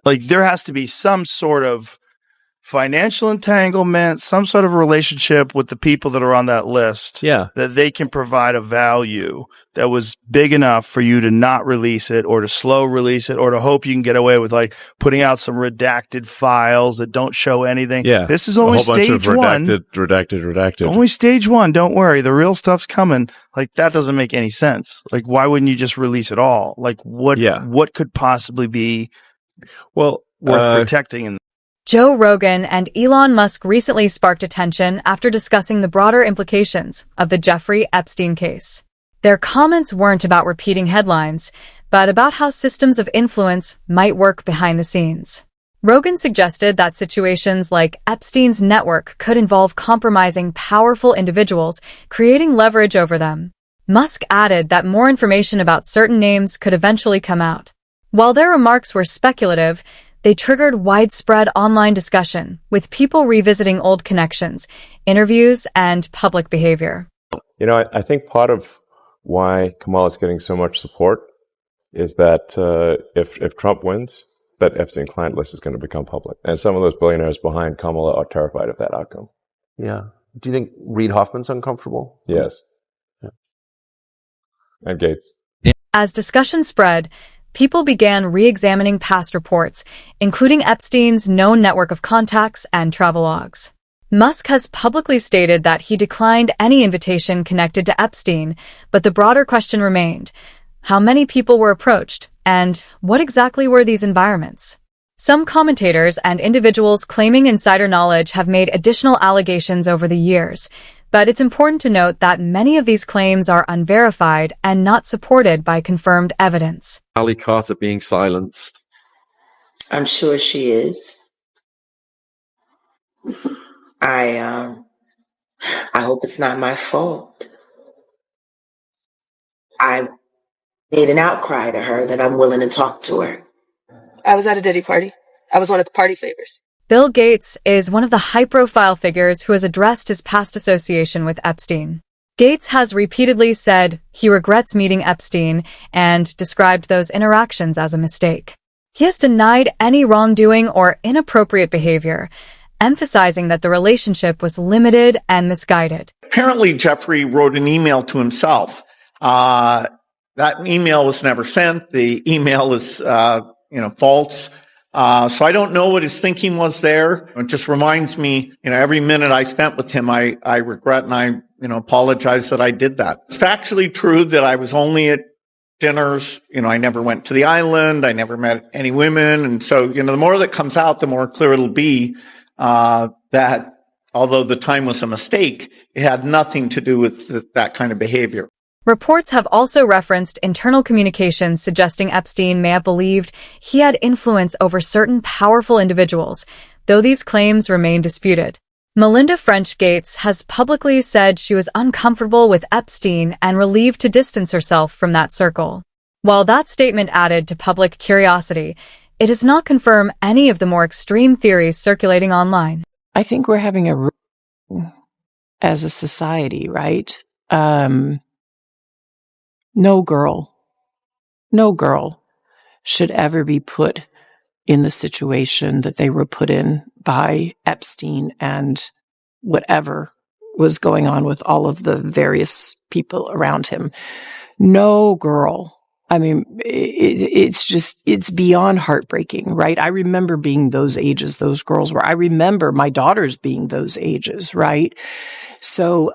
Like, there has to be some sort of financial entanglement, some sort of relationship with the people that are on that list. Yeah. That they can provide a value that was big enough for you to not release it, or to slow release it, or to hope you can get away with like putting out some redacted files that don't show anything. Yeah. This is only stage one. Redacted. Only stage one. Don't worry. The real stuff's coming. Like, that doesn't make any sense. Like, why wouldn't you just release it all? Like, what could possibly be worth protecting? Joe Rogan and Elon Musk recently sparked attention after discussing the broader implications of the Jeffrey Epstein case. Their comments weren't about repeating headlines, but about how systems of influence might work behind the scenes. Rogan suggested that situations like Epstein's network could involve compromising powerful individuals, creating leverage over them. Musk added that more information about certain names could eventually come out. While their remarks were speculative, they triggered widespread online discussion, with people revisiting old connections, interviews, and public behavior. You know, I think part of why Kamala is getting so much support is that if Trump wins, that Epstein client list is going to become public. And some of those billionaires behind Kamala are terrified of that outcome. Yeah. Do you think Reid Hoffman's uncomfortable? Yes. Yeah. And Gates. As discussion spread, people began re-examining past reports, including Epstein's known network of contacts and travelogues. Musk has publicly stated that he declined any invitation connected to Epstein, but the broader question remained: how many people were approached, and what exactly were these environments? Some commentators and individuals claiming insider knowledge have made additional allegations over the years, but it's important to note that many of these claims are unverified and not supported by confirmed evidence. Ali Carter being silenced. I'm sure she is. I hope it's not my fault. I made an outcry to her that I'm willing to talk to her. I was at a Diddy party. I was one of the party favors. Bill Gates is one of the high-profile figures who has addressed his past association with Epstein. Gates has repeatedly said he regrets meeting Epstein and described those interactions as a mistake. He has denied any wrongdoing or inappropriate behavior, emphasizing that the relationship was limited and misguided. Apparently, Jeffrey wrote an email to himself. That email was never sent. The email is, false. So I don't know what his thinking was there. It just reminds me, every minute I spent with him, I regret and I, apologize that I did that. It's factually true that I was only at dinners. I never went to the island. I never met any women. And so, the more that comes out, the more clear it'll be, that although the time was a mistake, it had nothing to do with that kind of behavior. Reports have also referenced internal communications suggesting Epstein may have believed he had influence over certain powerful individuals, though these claims remain disputed. Melinda French Gates has publicly said she was uncomfortable with Epstein and relieved to distance herself from that circle. While that statement added to public curiosity, it does not confirm any of the more extreme theories circulating online. I think we're having as a society, right? No girl should ever be put in the situation that they were put in by Epstein and whatever was going on with all of the various people around him. No girl. I mean, it's beyond heartbreaking, right? I remember being those ages those girls were. I remember my daughters being those ages, right? So,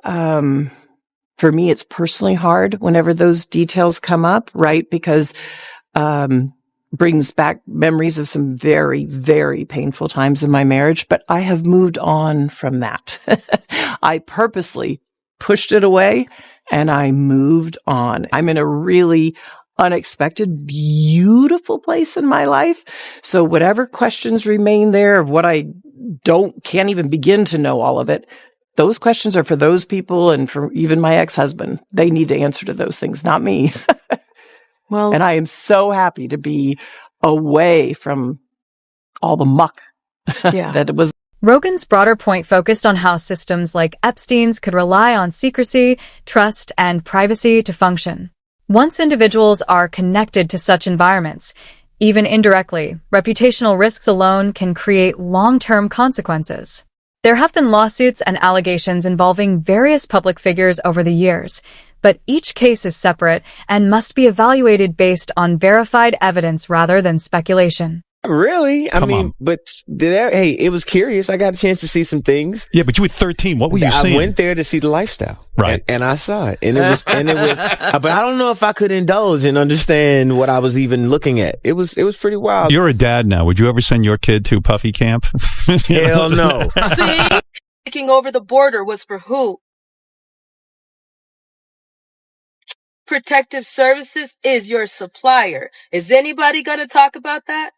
for me, it's personally hard whenever those details come up, right? Because brings back memories of some very, very painful times in my marriage. But I have moved on from that. I purposely pushed it away and I moved on. I'm in a really unexpected, beautiful place in my life. So whatever questions remain there of what I can't even begin to know all of it, those questions are for those people and for even my ex-husband. They need to answer to those things, not me. Well, and I am so happy to be away from all the muck that it was. Rogan's broader point focused on how systems like Epstein's could rely on secrecy, trust, and privacy to function. Once individuals are connected to such environments, Even indirectly, reputational risks alone can create long-term consequences. There have been lawsuits and allegations involving various public figures over the years, but each case is separate and must be evaluated based on verified evidence rather than speculation. Really? I mean, but hey, it was curious. I got a chance to see some things. Yeah, but you were 13. What were you seeing? I went there to see the lifestyle. Right. And I saw it. And it was, but I don't know if I could indulge and understand what I was even looking at. It was pretty wild. You're a dad now. Would you ever send your kid to Puffy camp? Hell no. See, taking over the border was for who? Protective Services is your supplier. Is anybody going to talk about that?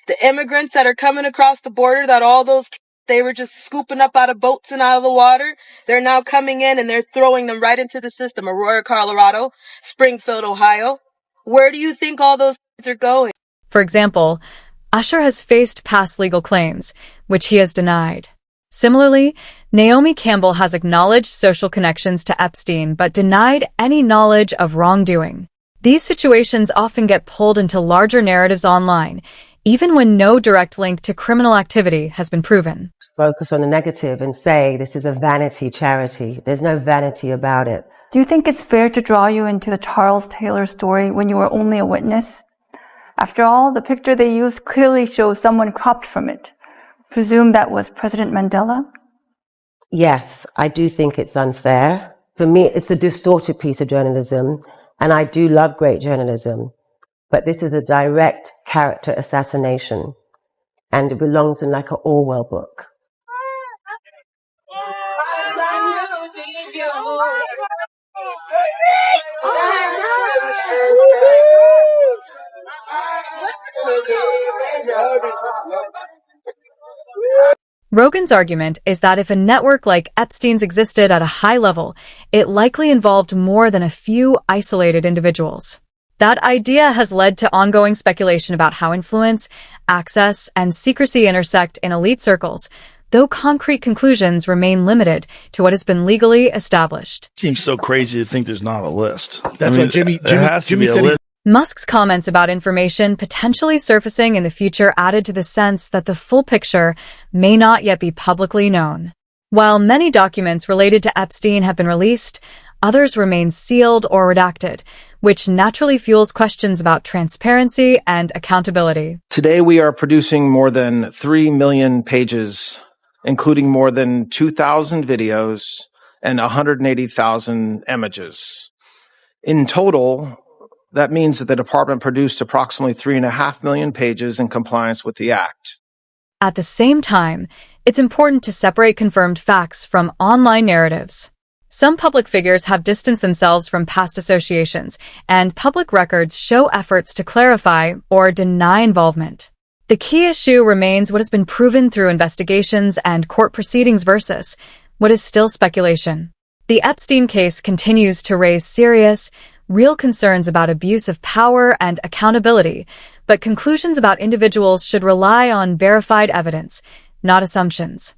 The immigrants that are coming across the border, that all those they were just scooping up out of boats and out of the water, they're now coming in and they're throwing them right into the system. Aurora, Colorado, Springfield, Ohio. Where do you think all those kids are going? For example, Usher has faced past legal claims, which he has denied. Similarly, Naomi Campbell has acknowledged social connections to Epstein but denied any knowledge of wrongdoing. These situations often get pulled into larger narratives online, even when no direct link to criminal activity has been proven. Focus on the negative and say this is a vanity charity. There's no vanity about it. Do you think it's fair to draw you into the Charles Taylor story when you were only a witness? After all, the picture they used clearly shows someone cropped from it. Presume that was President Mandela? Yes, I do think it's unfair. For me, it's a distorted piece of journalism, and I do love great journalism. But this is a direct character assassination, and it belongs in like an Orwell book. Rogan's argument is that if a network like Epstein's existed at a high level, it likely involved more than a few isolated individuals. That idea has led to ongoing speculation about how influence, access, and secrecy intersect in elite circles, though concrete conclusions remain limited to what has been legally established. Seems so crazy to think there's not a list. That's what Jimmy said. Musk's comments about information potentially surfacing in the future added to the sense that the full picture may not yet be publicly known. While many documents related to Epstein have been released, others remain sealed or redacted, which naturally fuels questions about transparency and accountability. Today we are producing more than 3 million pages, including more than 2,000 videos and 180,000 images. In total, that means that the department produced approximately 3.5 million pages in compliance with the Act. At the same time, it's important to separate confirmed facts from online narratives. Some public figures have distanced themselves from past associations, and public records show efforts to clarify or deny involvement. The key issue remains what has been proven through investigations and court proceedings versus what is still speculation. The Epstein case continues to raise serious, real concerns about abuse of power and accountability, but conclusions about individuals should rely on verified evidence, not assumptions.